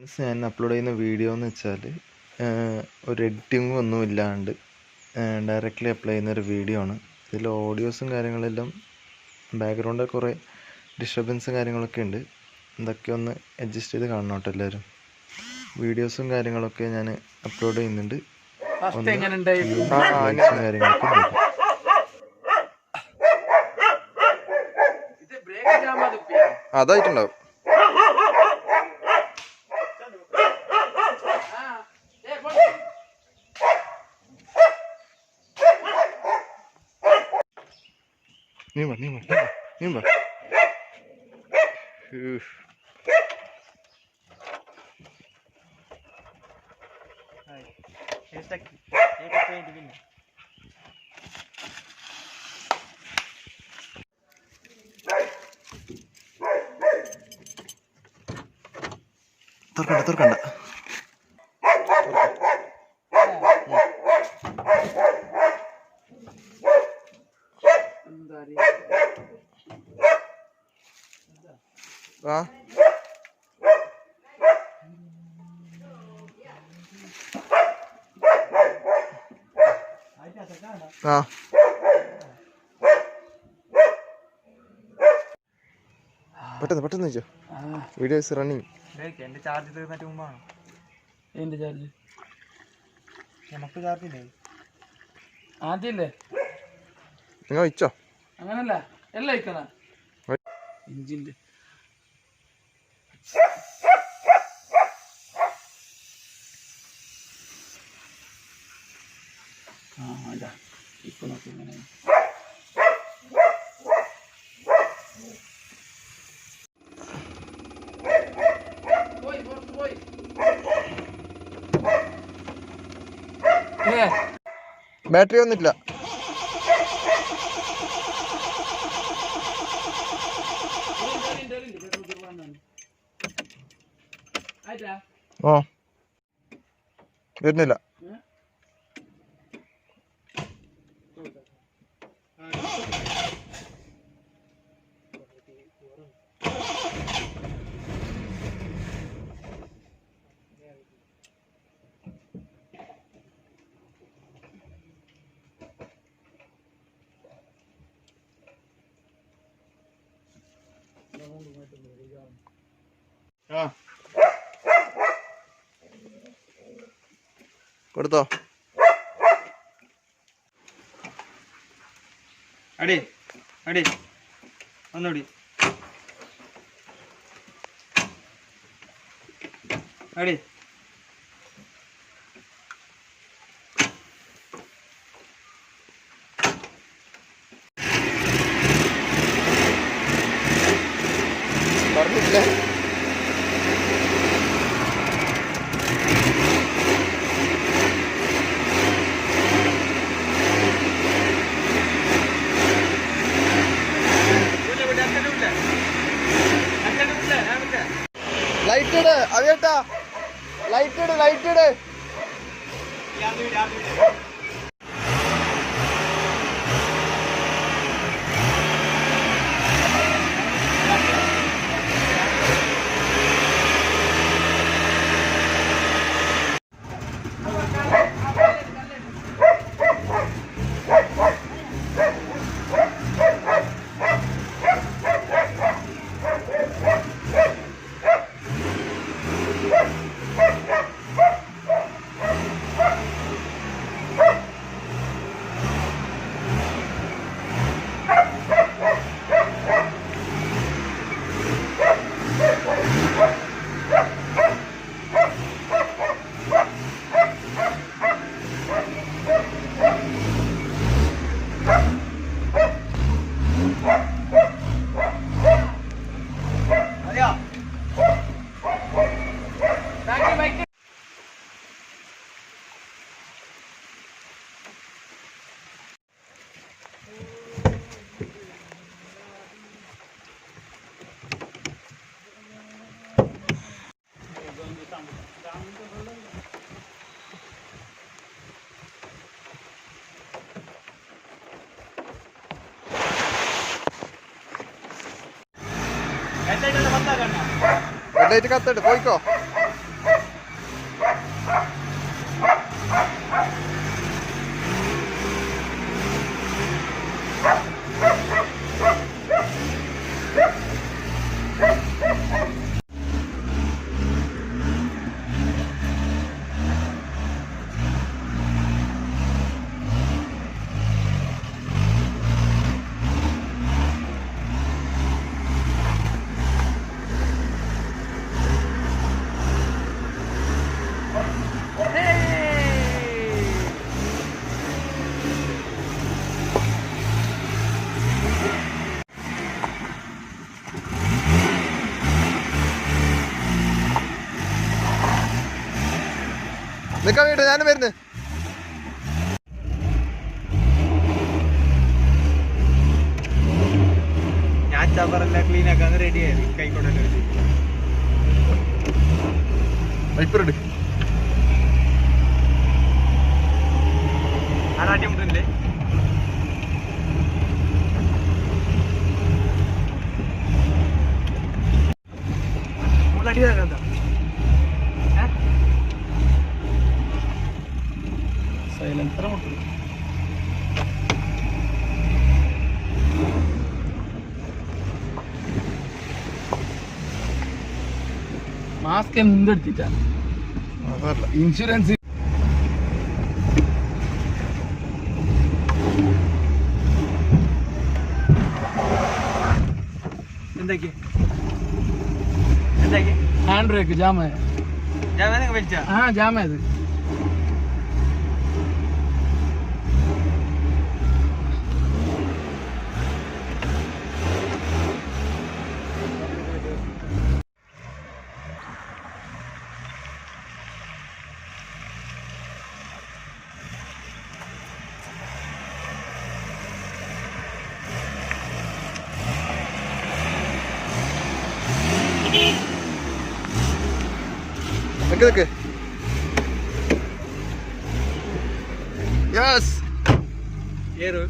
ഞാൻ അപ്ലോഡ് ചെയ്യുന്ന വീഡിയോ എന്ന് വെച്ചാൽ ഒരു എഡിറ്റിംഗ് ഒന്നും ഇല്ലാണ്ട് ഡയറക്റ്റ്ലി അപ്ലൈ ചെയ്യുന്ന ഒരു വീഡിയോ ആണ്. ഇതിൽ ഓഡിയോസും കാര്യങ്ങളെല്ലാം ബാക്ക്ഗ്രൗണ്ടിൽ കുറേ ഡിസ്റ്റർബൻസും കാര്യങ്ങളൊക്കെ ഉണ്ട്. ഇതൊക്കെ ഒന്ന് അഡ്ജസ്റ്റ് ചെയ്ത് കാണണം കേട്ടോ എല്ലാവരും. വീഡിയോസും കാര്യങ്ങളൊക്കെ ഞാൻ അപ്ലോഡ് ചെയ്യുന്നുണ്ട്. കാര്യങ്ങളൊക്കെ അതായിട്ടുണ്ടാവും. നീ തുറക്കണ്ട പെട്ടെന്ന് വെച്ചോ. Video is running. എന്റെ ചാർജ് തീർന്നിട്ട് മുമ്പാണ്. എന്റെ ചാർജ് നമുക്ക് ചാർജ് ഇല്ലേ? ആദ്യല്ലേ നിങ്ങൾ വെച്ചോ. അങ്ങനല്ല എല്ലാം വയ്ക്കണ ഇഞ്ചിന്റെ ഇപ്പൊ നോക്കി ഇങ്ങനെ ബാറ്ററി ഒന്നുമില്ല. ഓ വരുന്നില്ല. കൊടുത്തോ. അടി അടി ഒന്നുകൂടി അടി. പറഞ്ഞില്ല. ലൈറ്റ് ഇട് അവിയേട്ടാ, ലൈറ്റ് ഇട്. ഹെഡ്ലൈറ്റ് കത്തിട്ട് പോയിക്കോ. നിൽക്കാൻ വീട്ടെ ഞാനും വരുന്നു. ഞാൻ ചവറെല്ലാം ക്ലീൻ ആക്കാൻ റെഡി ആയി കൈക്കൊണ്ടല്ലേ വൈപ്പറുണ്ട് ആരാട്ടിമുട്ടില്ലേ അടിയാകാ സൈലൻസർ മുട്ടു മാസ്ക് എന്തെടുത്തിട്ടാ ഇൻഷുറൻസ് എന്താക്കി എന്താക്കി ഹാൻഡ് ബ്രേക്ക് ജാമായ ആ ജാമായത് നിൽക്ക്. യെസ് ഏറ്